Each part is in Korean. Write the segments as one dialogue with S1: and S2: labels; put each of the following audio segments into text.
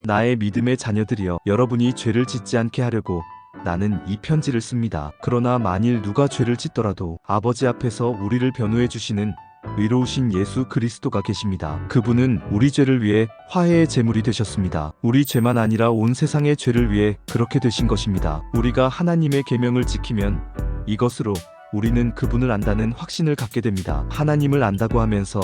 S1: 나의 믿음의 자녀들이여, 여러분이 죄를 짓지 않게 하려고 나는 이 편지를 씁니다. 그러나 만일 누가 죄를 짓더라도 아버지 앞에서 우리를 변호해 주시는 의로우신 예수 그리스도가 계십니다. 그분은 우리 죄를 위해 화해의 제물이 되셨습니다. 우리 죄만 아니라 온 세상의 죄를 위해 그렇게 되신 것입니다. 우리가 하나님의 계명을 지키면 이것으로 우리는 그분을 안다는 확신을 갖게 됩니다. 하나님을 안다고 하면서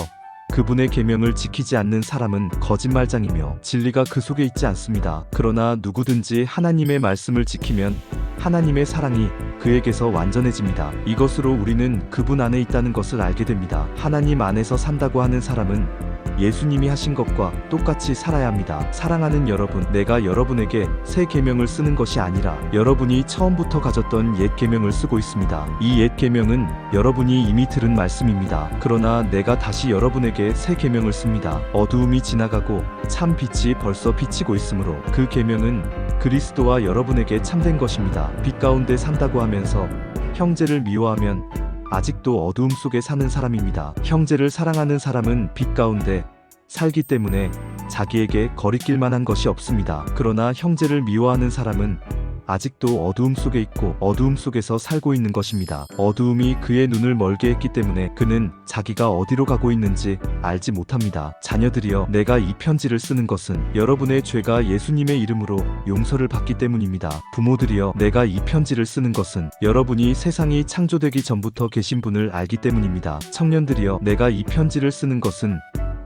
S1: 그분의 계명을 지키지 않는 사람은 거짓말장이며 진리가 그 속에 있지 않습니다. 그러나 누구든지 하나님의 말씀을 지키면 하나님의 사랑이 그에게서 완전해집니다. 이것으로 우리는 그분 안에 있다는 것을 알게 됩니다. 하나님 안에서 산다고 하는 사람은 예수님이 하신 것과 똑같이 살아야 합니다. 사랑하는 여러분, 내가 여러분에게 새 계명을 쓰는 것이 아니라 여러분이 처음부터 가졌던 옛 계명을 쓰고 있습니다. 이 옛 계명은 여러분이 이미 들은 말씀입니다. 그러나 내가 다시 여러분에게 새 계명을 씁니다. 어두움이 지나가고 참 빛이 벌써 비치고 있으므로 그 계명은 그리스도와 여러분에게 참된 것입니다. 빛 가운데 산다고 하면서 형제를 미워하면 아직도 어두움 속에 사는 사람입니다. 형제를 사랑하는 사람은 빛 가운데 살기 때문에 자기에게 거리낄 만한 것이 없습니다. 그러나 형제를 미워하는 사람은 아직도 어두움 속에 있고 어두움 속에서 살고 있는 것입니다. 어두움이 그의 눈을 멀게 했기 때문에 그는 자기가 어디로 가고 있는지 알지 못합니다. 자녀들이여, 내가 이 편지를 쓰는 것은 여러분의 죄가 예수님의 이름으로 용서를 받기 때문입니다. 부모들이여, 내가 이 편지를 쓰는 것은 여러분이 세상이 창조되기 전부터 계신 분을 알기 때문입니다. 청년들이여, 내가 이 편지를 쓰는 것은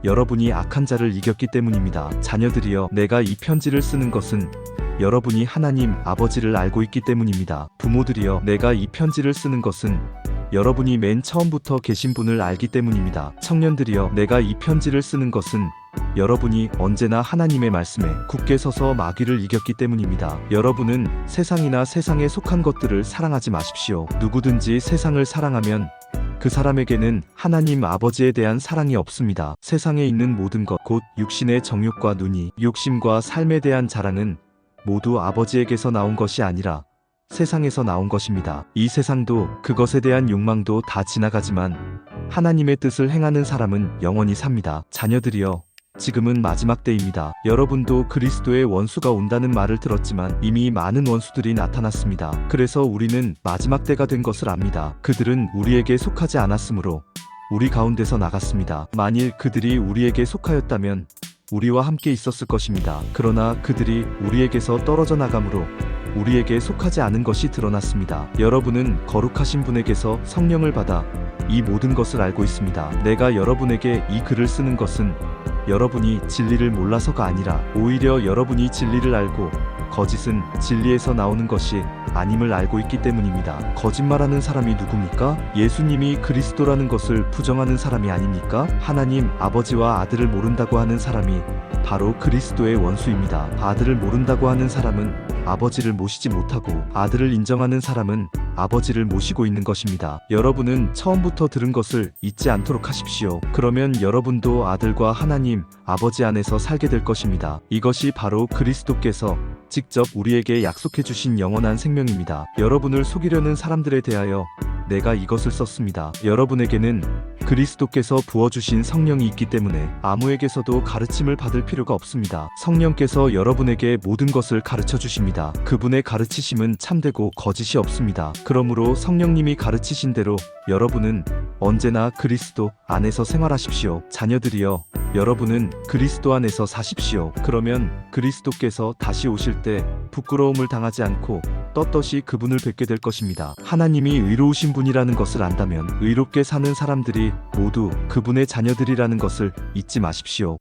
S1: 여러분이 악한 자를 이겼기 때문입니다. 자녀들이여, 내가 이 편지를 쓰는 것은 여러분이 하나님 아버지를 알고 있기 때문입니다. 부모들이여, 내가 이 편지를 쓰는 것은 여러분이 맨 처음부터 계신 분을 알기 때문입니다. 청년들이여, 내가 이 편지를 쓰는 것은 여러분이 언제나 하나님의 말씀에 굳게 서서 마귀를 이겼기 때문입니다. 여러분은 세상이나 세상에 속한 것들을 사랑하지 마십시오. 누구든지 세상을 사랑하면 그 사람에게는 하나님 아버지에 대한 사랑이 없습니다. 세상에 있는 모든 것, 곧 육신의 정욕과 눈이, 욕심과 삶에 대한 자랑은 모두 아버지에게서 나온 것이 아니라 세상에서 나온 것입니다. 이 세상도 그것에 대한 욕망도 다 지나가지만 하나님의 뜻을 행하는 사람은 영원히 삽니다. 자녀들이여, 지금은 마지막 때입니다. 여러분도 그리스도의 원수가 온다는 말을 들었지만 이미 많은 원수들이 나타났습니다. 그래서 우리는 마지막 때가 된 것을 압니다. 그들은 우리에게 속하지 않았으므로 우리 가운데서 나갔습니다. 만일 그들이 우리에게 속하였다면 우리와 함께 있었을 것입니다. 그러나 그들이 우리에게서 떨어져 나감으로 우리에게 속하지 않은 것이 드러났습니다. 여러분은 거룩하신 분에게서 성령을 받아 이 모든 것을 알고 있습니다. 내가 여러분에게 이 글을 쓰는 것은 여러분이 진리를 몰라서가 아니라 오히려 여러분이 진리를 알고 거짓은 진리에서 나오는 것이 아님을 알고 있기 때문입니다. 거짓말하는 사람이 누굽니까? 예수님이 그리스도라는 것을 부정하는 사람이 아닙니까? 하나님 아버지와 아들을 모른다고 하는 사람이 바로 그리스도의 원수입니다. 아들을 모른다고 하는 사람은 아버지를 모시지 못하고 아들을 인정하는 사람은 아버지를 모시고 있는 것입니다. 여러분은 처음부터 들은 것을 잊지 않도록 하십시오. 그러면 여러분도 아들과 하나님 아버지 안에서 살게 될 것입니다. 이것이 바로 그리스도께서 직접 우리에게 약속해 주신 영원한 생명입니다. 여러분을 속이려는 사람들에 대하여 내가 이것을 썼습니다. 여러분에게는 그리스도께서 부어주신 성령이 있기 때문에 아무에게서도 가르침을 받을 필요가 없습니다. 성령께서 여러분에게 모든 것을 가르쳐 주십니다. 그분의 가르치심은 참되고 거짓이 없습니다. 그러므로 성령님이 가르치신 대로 여러분은 언제나 그리스도 안에서 생활하십시오. 자녀들이여, 여러분은 그리스도 안에서 사십시오. 그러면 그리스도께서 다시 오실 때 부끄러움을 당하지 않고 떳떳이 그분을 뵙게 될 것입니다. 하나님이 의로우신 분이라는 것을 안다면 의롭게 사는 사람들이 모두 그분의 자녀들이라는 것을 잊지 마십시오.